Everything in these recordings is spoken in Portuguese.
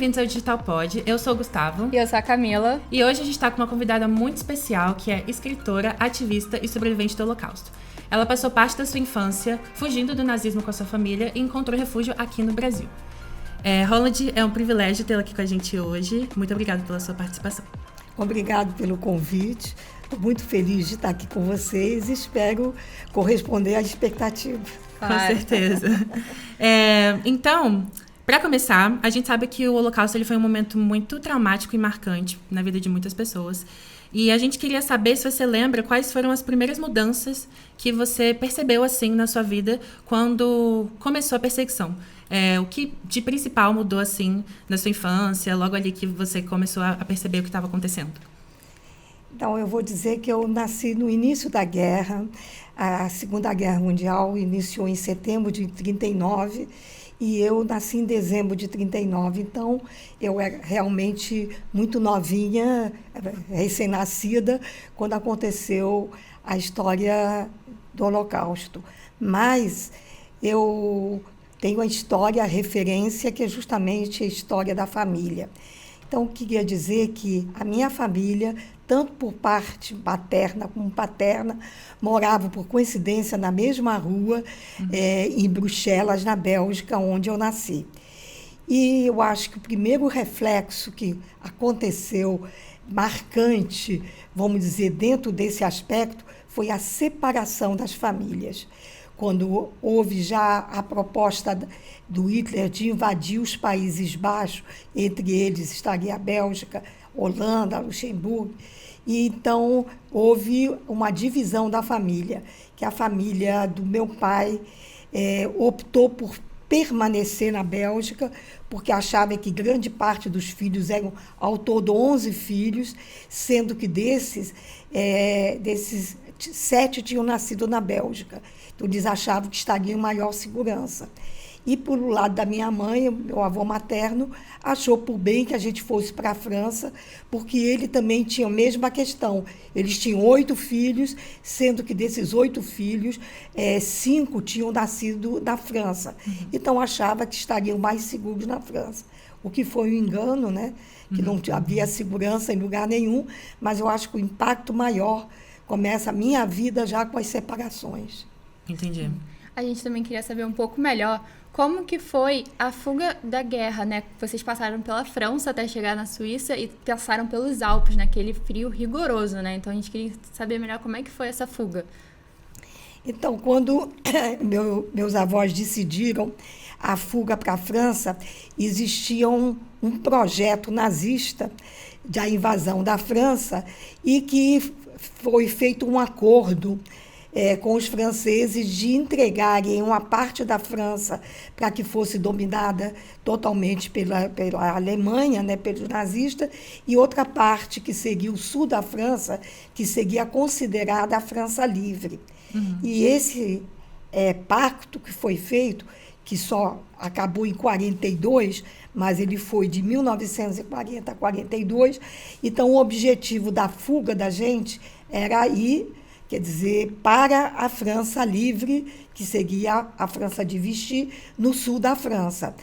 bem-vindos ao Digital Pod. Eu sou o Gustavo. E eu sou a Camila. E hoje a gente está com uma convidada muito especial, que é escritora, ativista e sobrevivente do Holocausto. Ela passou parte da sua infância fugindo do nazismo com a sua família e encontrou refúgio aqui no Brasil. Roland, é um privilégio tê-la aqui com a gente hoje. Muito obrigada pela sua participação. Obrigado pelo convite. Estou muito feliz de estar aqui com vocês e espero corresponder às expectativas. Com certeza. Então, para começar, a gente sabe que o Holocausto ele foi um momento muito traumático e marcante na vida de muitas pessoas. E a gente queria saber se você lembra quais foram as primeiras mudanças que você percebeu assim na sua vida quando começou a perseguição. O que de principal mudou assim na sua infância, logo ali que você começou a perceber o que estava acontecendo? Então, eu vou dizer que eu nasci no início da guerra. A Segunda Guerra Mundial iniciou em setembro de 1939 e eu nasci em dezembro de 1939. Então, eu era realmente muito novinha, recém-nascida, quando aconteceu a história do Holocausto. Mas eu tenho a história, a referência, que é justamente a história da família. Então, eu queria dizer que a minha família, tanto por parte materna como paterna, moravam, por coincidência, na mesma rua, em Bruxelas, na Bélgica, onde eu nasci. E eu acho que o primeiro reflexo que aconteceu, marcante, vamos dizer, dentro desse aspecto, foi a separação das famílias. Quando houve já a proposta do Hitler de invadir os Países Baixos, entre eles estaria a Bélgica, Holanda, Luxemburgo, e então houve uma divisão da família, que a família do meu pai optou por permanecer na Bélgica, porque achava que grande parte dos filhos eram, ao todo, 11 filhos, sendo que desses 7 tinham nascido na Bélgica. Então, eles achavam que estariam em maior segurança. E, por o lado da minha mãe, meu avô materno, achou por bem que a gente fosse para a França, porque ele também tinha a mesma questão. Eles tinham 8 filhos, sendo que desses 8 filhos, 5 tinham nascido na França. Então, achava que estariam mais seguros na França. O que foi um engano, né? Que não havia segurança em lugar nenhum, mas eu acho que o impacto maior começa a minha vida já com as separações. Entendi. A gente também queria saber um pouco melhor como que foi a fuga da guerra, né? Vocês passaram pela França até chegar na Suíça e passaram pelos Alpes, naquele frio rigoroso, né? Então, a gente queria saber melhor como é que foi essa fuga. Então, quando meus avós decidiram a fuga para a França, existia um projeto nazista da invasão da França e que foi feito um acordo com os franceses de entregarem uma parte da França para que fosse dominada totalmente pela Alemanha, né, pelos nazistas, e outra parte, que seria o sul da França, que seria considerada a França livre. E esse pacto que foi feito, que só acabou em 1942, mas ele foi de 1940 a 1942, então o objetivo da fuga da gente era ir, quer dizer, para a França livre, que seria a França de Vichy, no sul da França.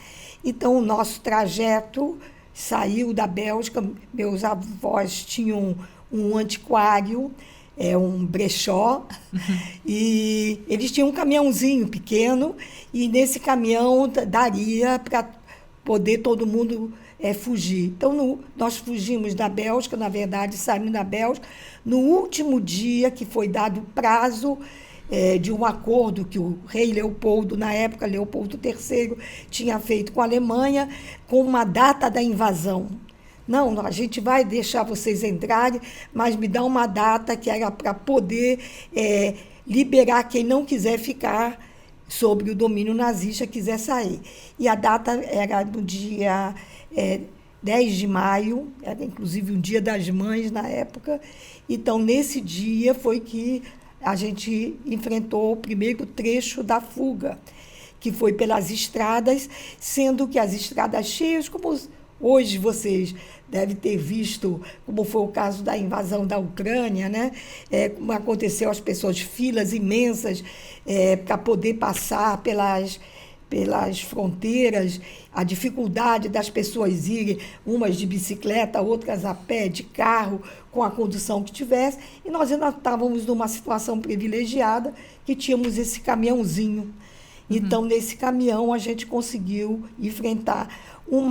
Então, o nosso trajeto saiu da Bélgica. Meus avós tinham um antiquário, um brechó, e eles tinham um caminhãozinho pequeno, e nesse caminhão daria para poder todo mundo fugir. Então, nós fugimos da Bélgica, na verdade, saímos da Bélgica, no último dia que foi dado o prazo de um acordo que o rei Leopoldo, na época, Leopoldo III, tinha feito com a Alemanha, com uma data da invasão. Não, a gente vai deixar vocês entrarem, mas me dá uma data que era para poder liberar quem não quiser ficar sob o domínio nazista, quiser sair. E a data era no dia 10 de maio, era inclusive o Dia das Mães na época. Então, nesse dia foi que a gente enfrentou o primeiro trecho da fuga, que foi pelas estradas, sendo que as estradas cheias, como hoje vocês devem ter visto, como foi o caso da invasão da Ucrânia, né? Como aconteceu, as pessoas, filas imensas para poder passar pelas fronteiras, a dificuldade das pessoas irem, umas de bicicleta, outras a pé, de carro, com a condução que tivesse, e nós ainda estávamos numa situação privilegiada, que tínhamos esse caminhãozinho. Então, nesse caminhão, a gente conseguiu enfrentar um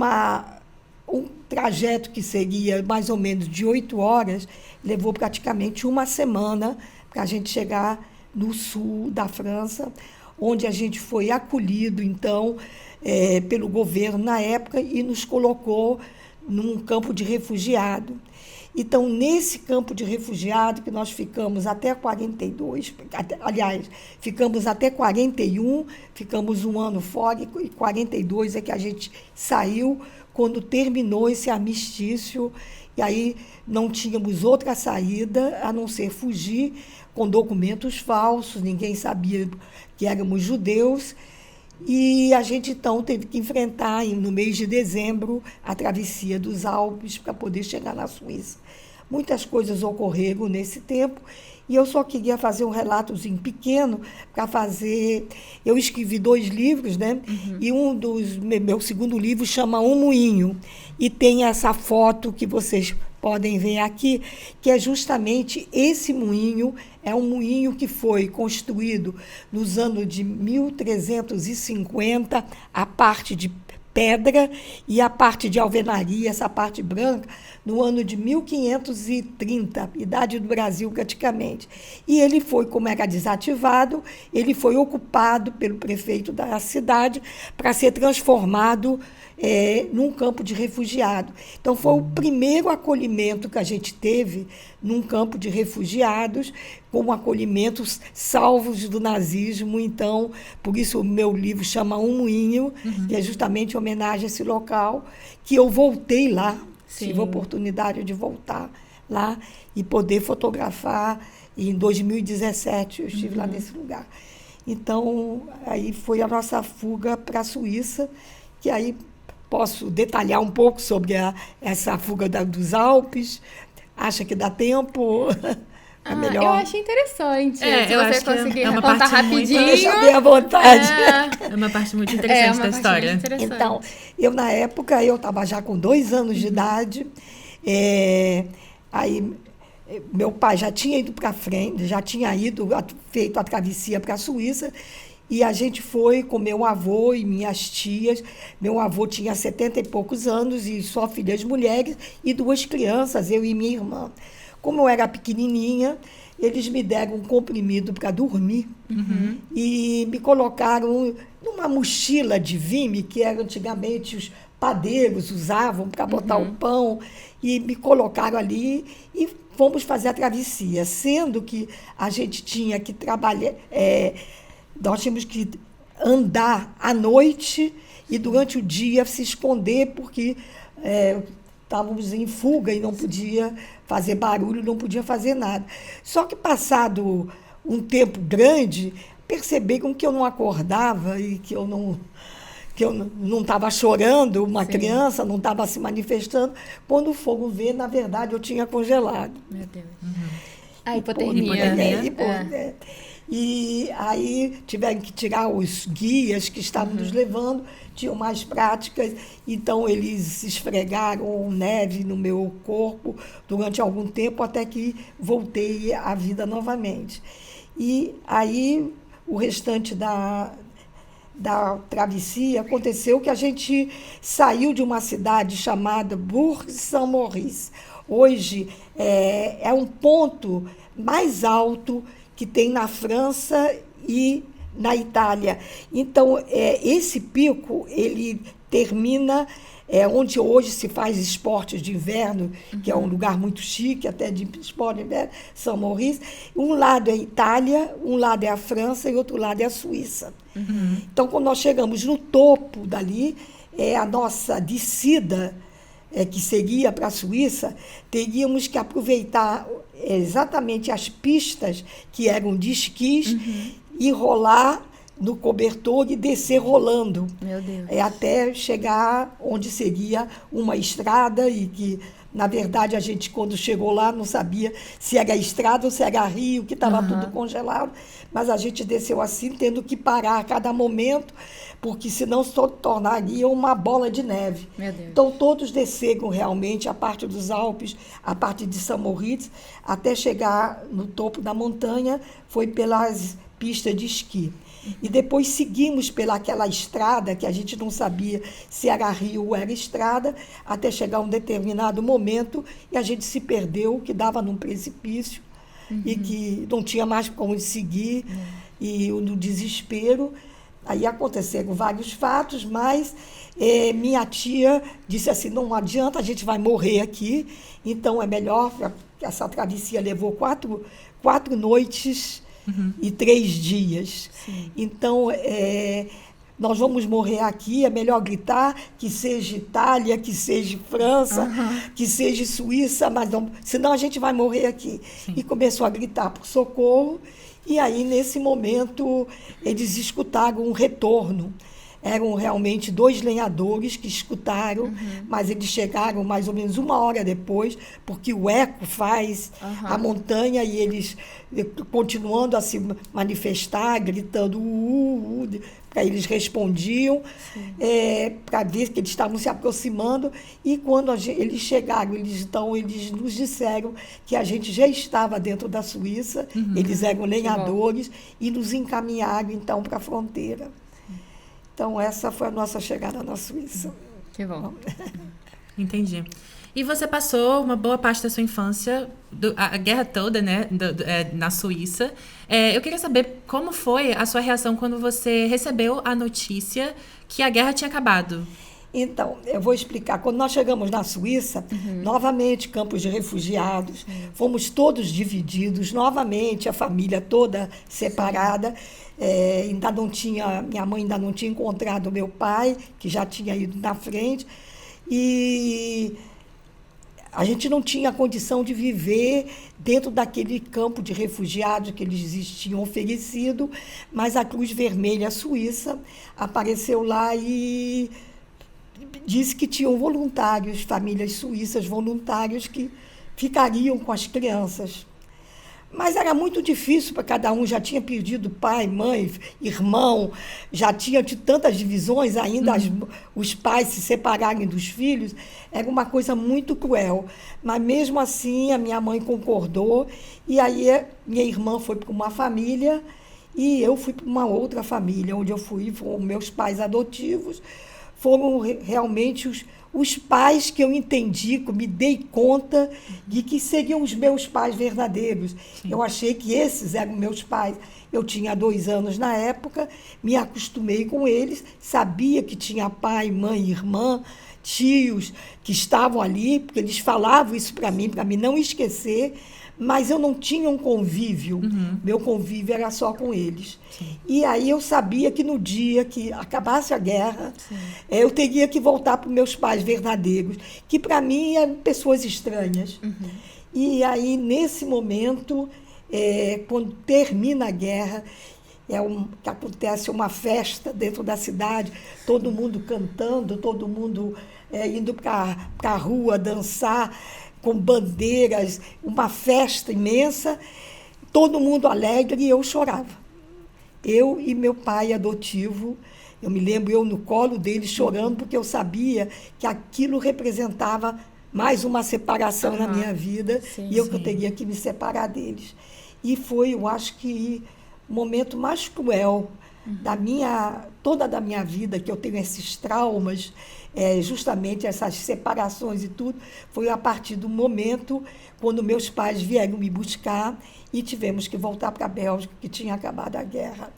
trajeto que seria mais ou menos de 8 horas, levou praticamente uma semana para a gente chegar no sul da França, onde a gente foi acolhido, então, pelo governo na época e nos colocou num campo de refugiado. Então, nesse campo de refugiado, que nós ficamos até 42, aliás, ficamos até 41, ficamos um ano fora, e 42 é que a gente saiu quando terminou esse armistício, e aí não tínhamos outra saída a não ser fugir com documentos falsos, ninguém sabia que éramos judeus, e a gente, então, teve que enfrentar, no mês de dezembro, a travessia dos Alpes para poder chegar na Suíça. Muitas coisas ocorreram nesse tempo, e eu só queria fazer um relatozinho pequeno para fazer... Eu escrevi 2 livros, né? E meu segundo livro chama Um Moinho, e tem essa foto que vocês podem ver aqui, que é justamente esse moinho. É um moinho que foi construído nos anos de 1350, a parte de pedra e a parte de alvenaria, essa parte branca, no ano de 1530, idade do Brasil praticamente. E ele foi, como era desativado, ele foi ocupado pelo prefeito da cidade para ser transformado num campo de refugiado. Então, foi o primeiro acolhimento que a gente teve num campo de refugiados, com acolhimentos salvos do nazismo. Então, por isso o meu livro chama Um Moinho, que é justamente em homenagem a esse local, que eu voltei lá, tive a oportunidade de voltar lá e poder fotografar. E em 2017 eu estive lá nesse lugar. Então, aí foi a nossa fuga para a Suíça, que aí posso detalhar um pouco sobre essa fuga dos Alpes. Acha que dá tempo? É melhor. Eu achei interessante. Se eu você acho que conseguir é uma contar parte muito- rapidinho. Deixa bem à vontade. É uma parte muito interessante uma da parte história. muito interessante. Então, eu na época, eu estava já com 2 anos de idade, aí meu pai já tinha ido para frente, já tinha feito a travessia para a Suíça, e a gente foi com meu avô e minhas tias. Meu avô tinha 70 e poucos anos e só filhas mulheres e 2 crianças, eu e minha irmã. Como eu era pequenininha, eles me deram um comprimido para dormir e me colocaram numa mochila de vime, que era antigamente os padeiros usavam para botar o pão, e me colocaram ali e fomos fazer a travessia, sendo que a gente tinha que trabalhar, nós tínhamos que andar à noite e durante o dia se esconder, porque estávamos em fuga e não podia fazer barulho, não podia fazer nada. Só que, passado um tempo grande, perceberam que eu não acordava e que eu não estava chorando, uma criança não estava se manifestando. Quando foram ver, na verdade, eu tinha congelado. Meu Deus. A hipotermia. E aí tiveram que tirar os guias que estavam nos levando, tinham mais práticas, então eles esfregaram neve no meu corpo durante algum tempo, até que voltei à vida novamente. E aí o restante da travessia aconteceu que a gente saiu de uma cidade chamada Bourg-Saint-Maurice. Hoje é um ponto mais alto que tem na França e na Itália. Então, esse pico, ele termina onde hoje se faz esportes de inverno, que é um lugar muito chique, até de esporte de inverno, São Maurício. Um lado é a Itália, um lado é a França e outro lado é a Suíça. Então, quando nós chegamos no topo dali, a nossa descida, que seguia para a Suíça, teríamos que aproveitar exatamente as pistas que eram de esquis e rolar no cobertor e descer rolando. Meu Deus. Até chegar onde seria uma estrada e que Na verdade, a gente, quando chegou lá, não sabia se era estrada ou se era rio, que estava tudo congelado. Mas a gente desceu assim, tendo que parar a cada momento, porque senão se tornaria uma bola de neve. Meu Deus. Então, todos desceram realmente a parte dos Alpes, a parte de São Moritz, até chegar no topo da montanha, foi pelas pistas de esqui. E depois seguimos pelaquela estrada, que a gente não sabia se era rio ou era estrada, até chegar um determinado momento e a gente se perdeu, que dava num precipício e que não tinha mais como seguir, e no desespero. Aí aconteceram vários fatos, mas minha tia disse assim, não adianta, a gente vai morrer aqui, então é melhor, essa travessia levou quatro noites e 3 dias. Sim. Então, nós vamos morrer aqui, é melhor gritar que seja Itália, que seja França, que seja Suíça, mas não, senão a gente vai morrer aqui. Sim. E começou a gritar por socorro, e aí, nesse momento, eles escutaram um retorno. Eram realmente 2 lenhadores que escutaram, mas eles chegaram mais ou menos 1 hora depois, porque o eco faz a montanha e eles continuando a se manifestar, gritando para eles respondiam, para ver que eles estavam se aproximando, e quando eles chegaram, eles nos disseram que a gente já estava dentro da Suíça, eles eram lenhadores, e nos encaminharam então para a fronteira. Então, essa foi a nossa chegada na Suíça. Que bom. Entendi. E você passou uma boa parte da sua infância, a guerra toda, né, na Suíça. Eu queria saber como foi a sua reação quando você recebeu a notícia que a guerra tinha acabado. Então, eu vou explicar. Quando nós chegamos na Suíça, novamente, campos de refugiados, fomos todos divididos, novamente, a família toda separada. Ainda não tinha, minha mãe ainda não tinha encontrado meu pai, que já tinha ido na frente, e a gente não tinha condição de viver dentro daquele campo de refugiados que eles tinham oferecido, mas a Cruz Vermelha Suíça apareceu lá e disse que tinham voluntários, famílias suíças voluntários que ficariam com as crianças. Mas era muito difícil para cada um, já tinha perdido pai, mãe, irmão, já tinha de tantas divisões, ainda os pais se separarem dos filhos, era uma coisa muito cruel. Mas mesmo assim a minha mãe concordou, e aí minha irmã foi para uma família e eu fui para uma outra família, onde eu fui, foram meus pais adotivos, foram realmente os pais que eu entendi, que me dei conta de que seriam os meus pais verdadeiros. Sim. Eu achei que esses eram meus pais. Eu tinha 2 anos na época, me acostumei com eles, sabia que tinha pai, mãe, irmã, tios que estavam ali, porque eles falavam isso para mim não esquecer, mas eu não tinha um convívio, meu convívio era só com eles. Sim. E aí eu sabia que no dia que acabasse a guerra, eu teria que voltar para os meus pais verdadeiros, que para mim eram pessoas estranhas. E aí, nesse momento, quando termina a guerra, que acontece uma festa dentro da cidade, todo mundo cantando, todo mundo indo para a rua dançar, com bandeiras, uma festa imensa, todo mundo alegre, e eu chorava. Eu e meu pai adotivo, eu me lembro eu no colo dele chorando, porque eu sabia que aquilo representava mais uma separação na minha vida, e eu teria que me separar deles. E foi, eu acho que, o momento mais cruel toda da minha vida, que eu tenho esses traumas, justamente essas separações e tudo, foi a partir do momento quando meus pais vieram me buscar e tivemos que voltar para a Bélgica, que tinha acabado a guerra.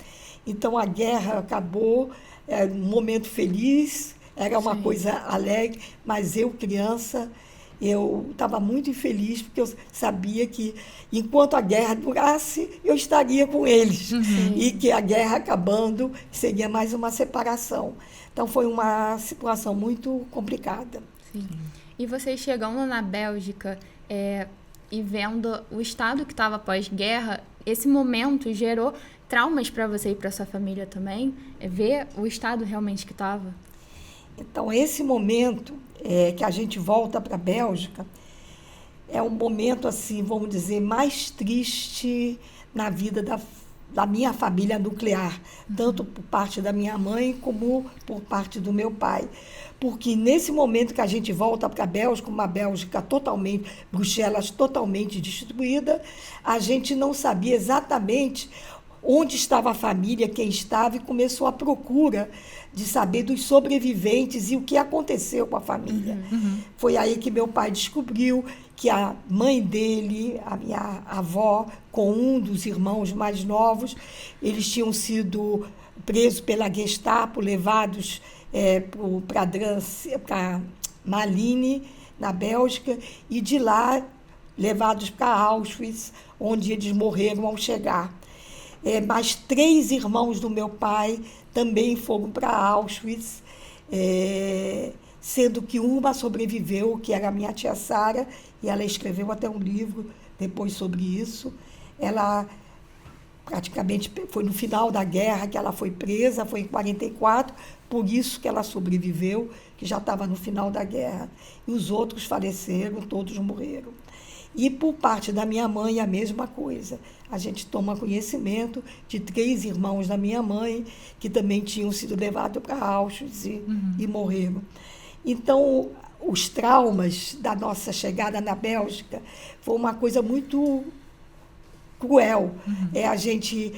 Então, a guerra acabou, um momento feliz, era uma coisa alegre, mas eu, criança, eu estava muito infeliz, porque eu sabia que, enquanto a guerra durasse, eu estaria com eles. E que a guerra acabando seria mais uma separação. Então, foi uma situação muito complicada. Sim. E vocês chegando na Bélgica e vendo o estado que estava pós-guerra, esse momento gerou traumas para você e para sua família também? Ver o estado realmente que estava? Então, esse momento que a gente volta para a Bélgica é um momento, assim, vamos dizer, mais triste na vida da minha família nuclear, tanto por parte da minha mãe como por parte do meu pai. Porque nesse momento que a gente volta para a Bélgica, uma Bélgica totalmente, Bruxelas totalmente destruída, a gente não sabia exatamente onde estava a família, quem estava, e começou a procura de saber dos sobreviventes e o que aconteceu com a família. Foi aí que meu pai descobriu que a mãe dele, a minha avó, com um dos irmãos mais novos, eles tinham sido presos pela Gestapo, levados para Malines, na Bélgica, e de lá levados para Auschwitz, onde eles morreram ao chegar. Mais 3 irmãos do meu pai também foram para Auschwitz, sendo que uma sobreviveu, que era a minha tia Sara, e ela escreveu até um livro depois sobre isso. Ela praticamente foi no final da guerra que ela foi presa, foi em 1944, por isso que ela sobreviveu, que já estava no final da guerra. E os outros faleceram, todos morreram. E por parte da minha mãe, a mesma coisa. A gente toma conhecimento de 3 irmãos da minha mãe que também tinham sido levados para Auschwitz e morreram. Então, os traumas da nossa chegada na Bélgica foi uma coisa muito cruel. A gente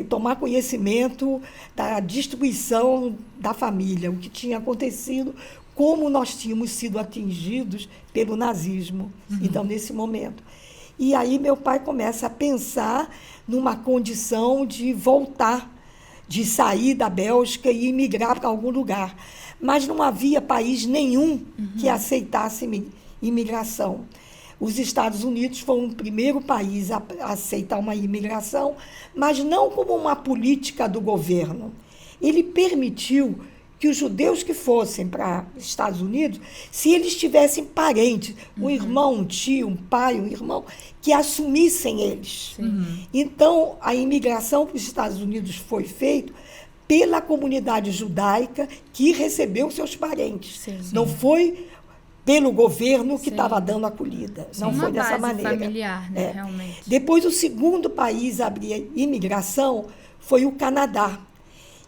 tomar conhecimento da destruição da família, o que tinha acontecido, como nós tínhamos sido atingidos pelo nazismo, então, nesse momento. E aí meu pai começa a pensar numa condição de voltar, de sair da Bélgica e imigrar para algum lugar. Mas não havia país nenhum que aceitasse imigração. Os Estados Unidos foram o primeiro país a aceitar uma imigração, mas não como uma política do governo. Ele permitiu que os judeus que fossem para os Estados Unidos, se eles tivessem parentes, um irmão, um tio, um pai, um irmão, que assumissem eles. Então, a imigração para os Estados Unidos foi feita pela comunidade judaica que recebeu seus parentes. Não foi pelo governo que estava dando acolhida. Não foi dessa maneira. Familiar, né, realmente. Depois, o segundo país a abrir imigração foi o Canadá.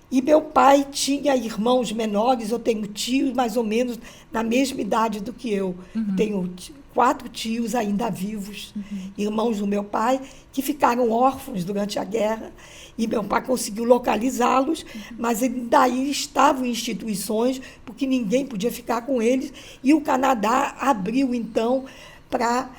E meu pai tinha irmãos menores, eu tenho tios mais ou menos na mesma idade do que eu. Tenho 4 tios ainda vivos, irmãos do meu pai, que ficaram órfãos durante a guerra. E meu pai conseguiu localizá-los, mas daí estavam em instituições, porque ninguém podia ficar com eles. E o Canadá abriu, então, para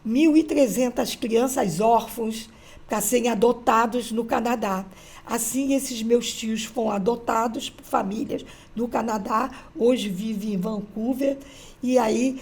1.300 crianças órfãos para serem adotados no Canadá. Assim, esses meus tios foram adotados por famílias no Canadá, hoje vivem em Vancouver, e aí,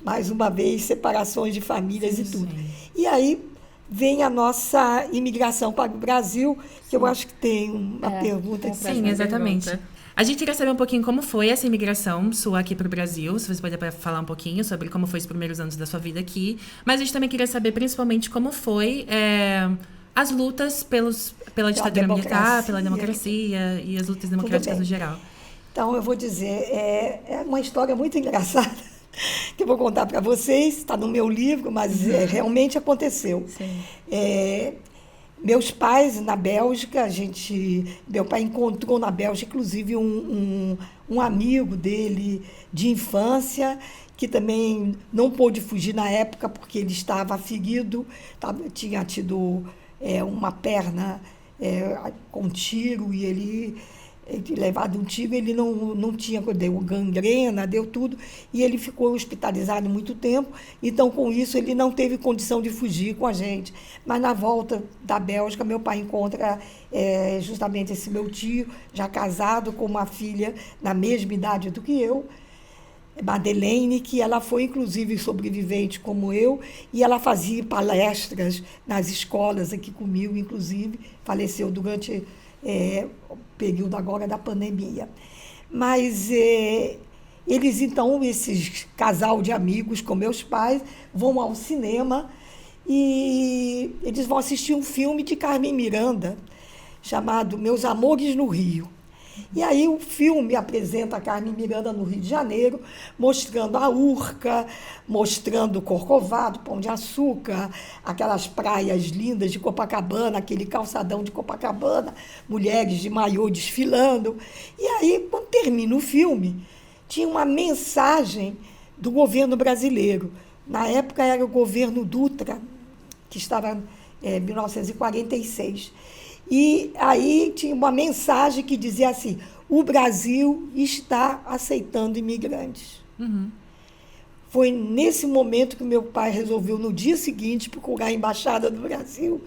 mais uma vez, separações de famílias e tudo. E aí vem a nossa imigração para o Brasil, que eu acho que tem uma pergunta. Sim, exatamente. A gente queria saber um pouquinho como foi essa imigração sua aqui para o Brasil, se você puder falar um pouquinho sobre como foi os primeiros anos da sua vida aqui, mas a gente também queria saber principalmente como foi as lutas pela ditadura militar, pela democracia e as lutas democráticas no geral. Então, eu vou dizer, é uma história muito engraçada que eu vou contar para vocês, está no meu livro, mas realmente aconteceu. Meus pais, na Bélgica, meu pai encontrou na Bélgica, inclusive, um amigo dele de infância, que também não pôde fugir na época, porque ele estava ferido, tinha tido uma perna com tiro, e ele levado um tiro, ele não tinha, deu gangrena, deu tudo, e ele ficou hospitalizado muito tempo. Então, com isso, ele não teve condição de fugir com a gente. Mas, na volta da Bélgica, meu pai encontra justamente esse meu tio, já casado, com uma filha na mesma idade do que eu, Madeleine, que ela foi, inclusive, sobrevivente como eu, e ela fazia palestras nas escolas aqui comigo, inclusive, faleceu durante o período agora da pandemia. Mas eles, então, esse casal de amigos com meus pais, vão ao cinema e eles vão assistir um filme de Carmen Miranda, chamado Meus Amores no Rio. E aí o filme apresenta a Carmen Miranda no Rio de Janeiro, mostrando a Urca, mostrando o Corcovado, Pão de Açúcar, aquelas praias lindas de Copacabana, aquele calçadão de Copacabana, mulheres de maiô desfilando. E aí, quando termina o filme, tinha uma mensagem do governo brasileiro. Na época era o governo Dutra, que estava em 1946. E aí tinha uma mensagem que dizia assim: o Brasil está aceitando imigrantes. Foi nesse momento que meu pai resolveu, no dia seguinte, procurar a Embaixada do Brasil.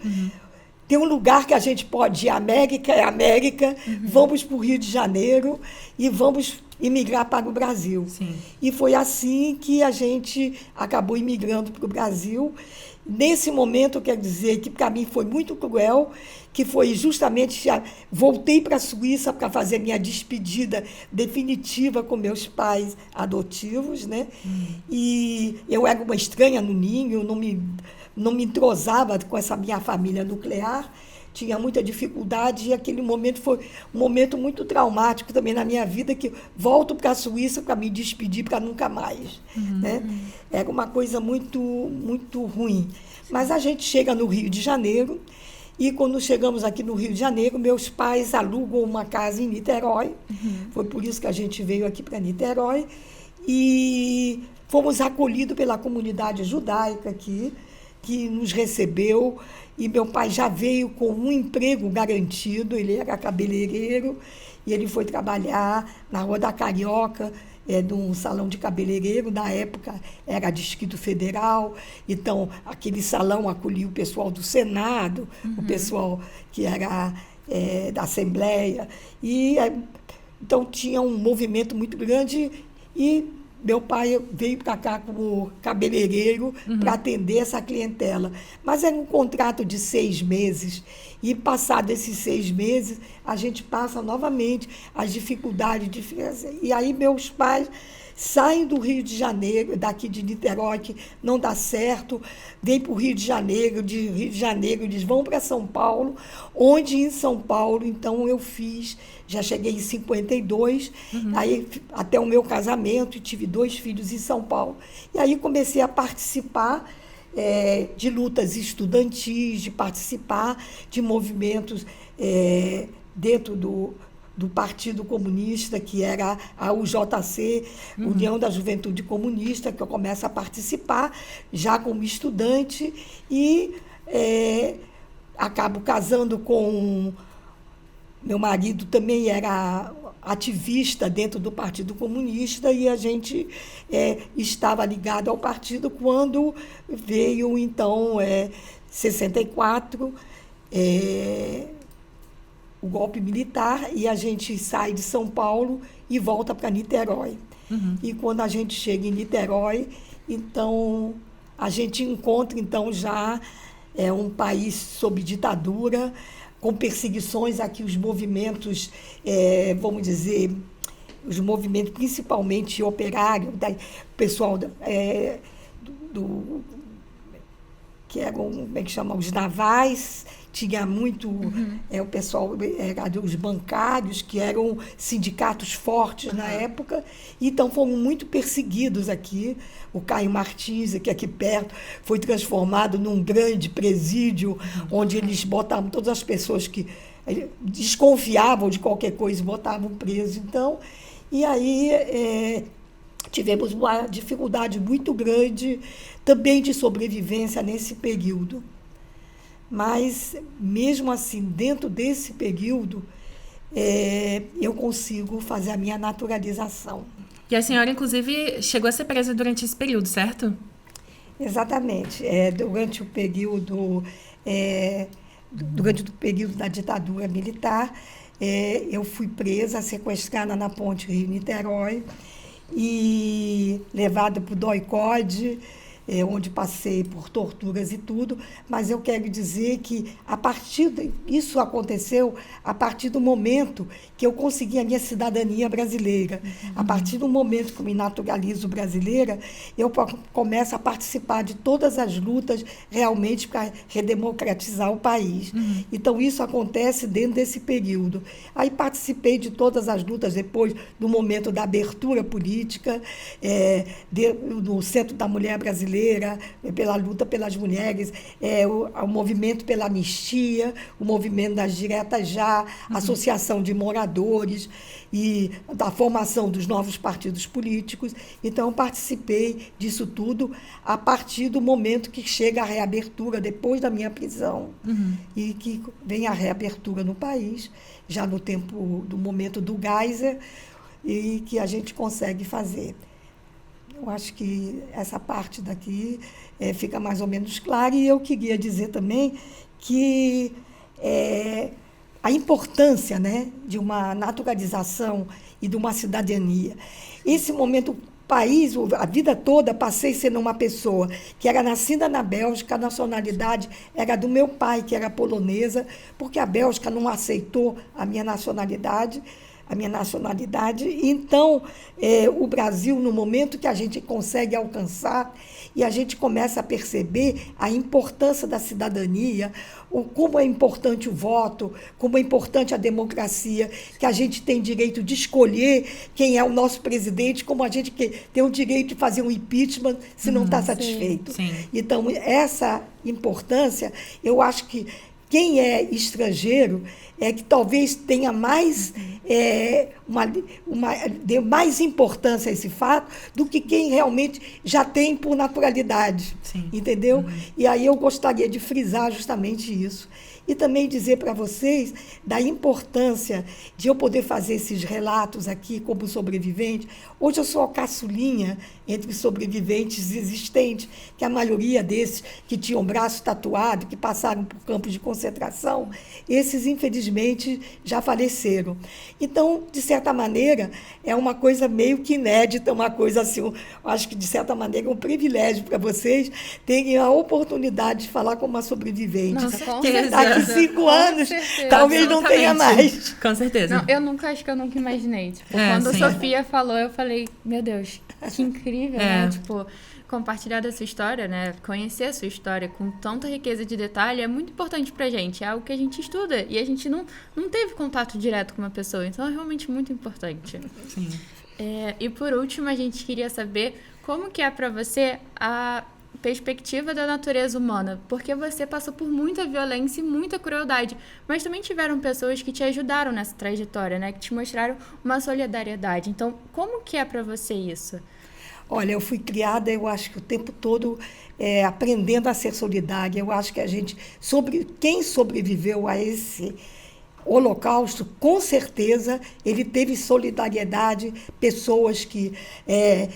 Tem um lugar que a gente pode ir, América é América, vamos para o Rio de Janeiro e vamos imigrar para o Brasil. Sim. E foi assim que a gente acabou imigrando para o Brasil. Nesse momento, eu quero dizer que para mim foi muito cruel, que foi justamente, voltei para a Suíça para fazer minha despedida definitiva com meus pais adotivos, né? E eu era uma estranha no ninho, não me entrosava com essa minha família nuclear, tinha muita dificuldade, e aquele momento foi um momento muito traumático também na minha vida, que volto para a Suíça para me despedir para nunca mais. Né? Era uma coisa muito, muito ruim. Mas a gente chega no Rio de Janeiro, e quando chegamos aqui no Rio de Janeiro, meus pais alugam uma casa em Niterói. Foi por isso que a gente veio aqui para Niterói, e fomos acolhidos pela comunidade judaica aqui, que nos recebeu, e meu pai já veio com um emprego garantido, ele era cabeleireiro, e ele foi trabalhar na Rua da Carioca, num salão de cabeleireiro. Na época era Distrito Federal, então aquele salão acolhia o pessoal do Senado, o pessoal que era da Assembleia, e então tinha um movimento muito grande, e meu pai veio para cá como cabeleireiro para atender essa clientela. Mas era um contrato de 6 meses, e passado esses 6 meses, a gente passa novamente as dificuldades de finanças. E aí meus pais saem do Rio de Janeiro, daqui de Niterói, que não dá certo, vêm para o Rio de Janeiro, de Rio de Janeiro eles vão para São Paulo, onde em São Paulo, então eu fiz, já cheguei em 52, aí até o meu casamento, e tive 2 filhos em São Paulo. E aí comecei a participar de lutas estudantis, de participar de movimentos dentro do Partido Comunista, que era a UJC, União da Juventude Comunista, que eu começo a participar já como estudante, e acabo casando com... Meu marido também era ativista dentro do Partido Comunista, e a gente estava ligado ao partido quando veio, então, 64, o golpe militar, e a gente sai de São Paulo e volta para Niterói. E quando a gente chega em Niterói, então, a gente encontra, então, já um país sob ditadura, com perseguições aqui, os movimentos, vamos dizer, os movimentos principalmente operários, pessoal que eram, como é que chama, os navais, tinha muito o pessoal dos bancários, que eram sindicatos fortes na época, então foram muito perseguidos aqui. O Caio Martins, aqui perto, foi transformado num grande presídio, onde eles botavam todas as pessoas que desconfiavam de qualquer coisa, botavam preso. Então, e aí tivemos uma dificuldade muito grande também de sobrevivência nesse período. Mas, mesmo assim, dentro desse período, eu consigo fazer a minha naturalização. E a senhora, inclusive, chegou a ser presa durante esse período, certo? Exatamente. Durante o período da ditadura militar, eu fui presa, sequestrada na ponte Rio-Niterói, e levada para o DOI-CODE, onde passei por torturas e tudo, mas eu quero dizer que isso aconteceu a partir do momento que eu consegui a minha cidadania brasileira. A partir do momento que eu me naturalizo brasileira, eu começo a participar de todas as lutas realmente para redemocratizar o país. Então, isso acontece dentro desse período. Aí participei de todas as lutas depois do momento da abertura política, no Centro da Mulher Brasileira, pela luta pelas mulheres, o movimento pela anistia, o movimento das diretas já, a Associação de Moradores e da formação dos novos partidos políticos. Então, participei disso tudo a partir do momento que chega a reabertura, depois da minha prisão, e que vem a reabertura no país, já no tempo do momento do Geyser, e que a gente consegue fazer. Eu acho que essa parte daqui fica mais ou menos clara. E eu queria dizer também que a importância, né, de uma naturalização e de uma cidadania. Esse momento, o país, a vida toda, passei sendo uma pessoa que era nascida na Bélgica, a nacionalidade era do meu pai, que era polonesa, porque a Bélgica não aceitou a minha nacionalidade. Então, o Brasil, no momento que a gente consegue alcançar e a gente começa a perceber a importância da cidadania, como é importante o voto, como é importante a democracia, que a gente tem direito de escolher quem é o nosso presidente, como a gente tem o direito de fazer um impeachment se não está satisfeito. Sim. Então, essa importância, eu acho que quem é estrangeiro é que talvez tenha mais, dê mais importância a esse fato do que quem realmente já tem por naturalidade. Sim. Entendeu? E aí eu gostaria de frisar justamente isso. E também dizer para vocês da importância de eu poder fazer esses relatos aqui como sobrevivente. Hoje eu sou a caçulinha entre os sobreviventes existentes, que a maioria desses que tinham braço tatuado, que passaram por campos de concentração, esses, infelizmente, já faleceram. Então, de certa maneira, é uma coisa meio que inédita, uma coisa assim, eu acho que, de certa maneira, é um privilégio para vocês terem a oportunidade de falar com uma sobrevivente. Nossa, com Que certeza. daqui 5 anos, certeza. talvez não tenha mais. Com certeza. Não, acho que eu nunca imaginei. Tipo, quando sim. a Sofia falou, eu falei, meu Deus, que incrível, né? Tipo, compartilhar da sua história, né? Conhecer a sua história com tanta riqueza de detalhe é muito importante pra gente. É algo que a gente estuda e a gente não teve contato direto com uma pessoa. Então, é realmente muito importante. Sim. E por último, a gente queria saber como que é pra você a perspectiva da natureza humana, porque você passou por muita violência e muita crueldade, mas também tiveram pessoas que te ajudaram nessa trajetória, né, que te mostraram uma solidariedade. Então, como que é para você isso? Olha, eu fui criada, eu acho que o tempo todo aprendendo a ser solidária. Eu acho que quem sobreviveu a esse Holocausto, com certeza, ele teve solidariedade, pessoas que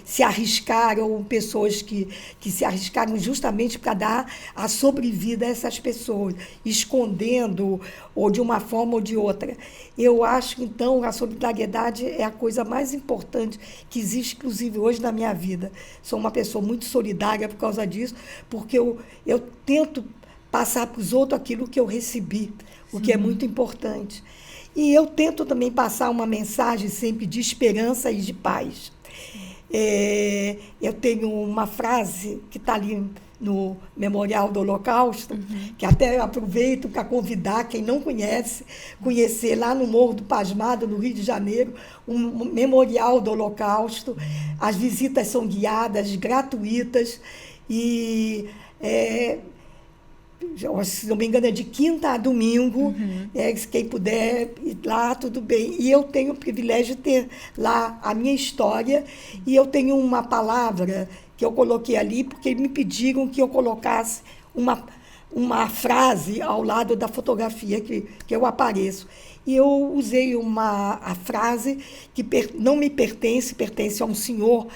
se arriscaram, pessoas que se arriscaram justamente para dar a sobrevida a essas pessoas, escondendo, ou de uma forma ou de outra. Eu acho que, então, a solidariedade é a coisa mais importante que existe, inclusive, hoje na minha vida. Sou uma pessoa muito solidária por causa disso, porque eu tento passar para os outros aquilo que eu recebi, o que é muito importante. E eu tento também passar uma mensagem sempre de esperança e de paz. Eu tenho uma frase que está ali no Memorial do Holocausto, que até eu aproveito para convidar quem não conhece, conhecer lá no Morro do Pasmado, no Rio de Janeiro, um Memorial do Holocausto. As visitas são guiadas, gratuitas, e se não me engano, é de quinta a domingo. Quem puder ir lá, tudo bem. E eu tenho o privilégio de ter lá a minha história, e eu tenho uma palavra que eu coloquei ali, porque me pediram que eu colocasse uma frase ao lado da fotografia que eu apareço. E eu usei a frase que não me pertence a um senhor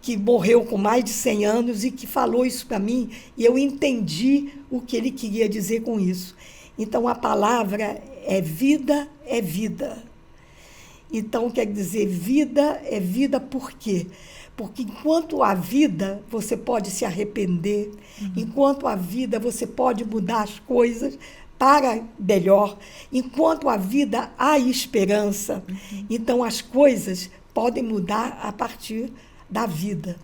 que morreu com mais de 100 anos e que falou isso para mim, e eu entendi o que ele queria dizer com isso. Então, a palavra é vida, é vida. Então, quer dizer, vida é vida por quê? Porque enquanto há vida, você pode se arrepender. Enquanto há vida, você pode mudar as coisas para melhor. Enquanto há vida, há esperança. Então, as coisas podem mudar a partir da vida.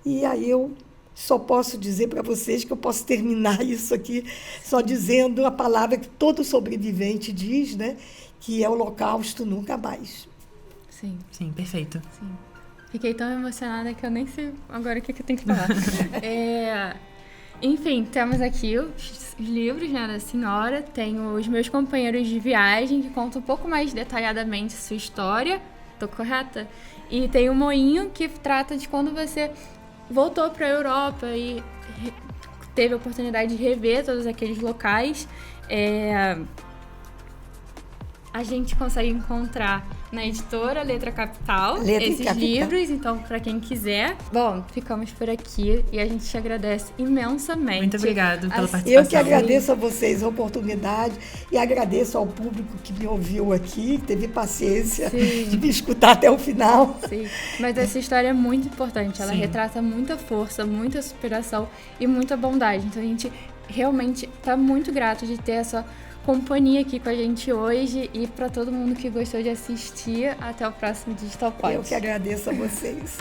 E aí eu só posso dizer para vocês que eu posso terminar isso aqui só dizendo a palavra que todo sobrevivente diz, né? Que é holocausto nunca mais. Sim. Sim, perfeito. Sim. Fiquei tão emocionada que eu nem sei agora o que eu tenho que falar. Enfim, temos aqui os livros, né, da senhora. Tenho os meus companheiros de viagem, que contam um pouco mais detalhadamente sua história. Tô correta? E tem o Moinho, que trata de quando você voltou para a Europa e teve a oportunidade de rever todos aqueles locais. A gente consegue encontrar na editora Letra Capital esses livros, então para quem quiser. Bom, ficamos por aqui e a gente te agradece imensamente. Muito obrigado pela participação. Eu que agradeço a vocês a oportunidade e agradeço ao público que me ouviu aqui, que teve paciência de me escutar até o final. Sim, mas essa história é muito importante, ela retrata muita força, muita superação e muita bondade. Então a gente realmente está muito grato de ter essa companhia aqui com a gente hoje e para todo mundo que gostou de assistir. Até o próximo Digital Pod. Eu que agradeço a vocês.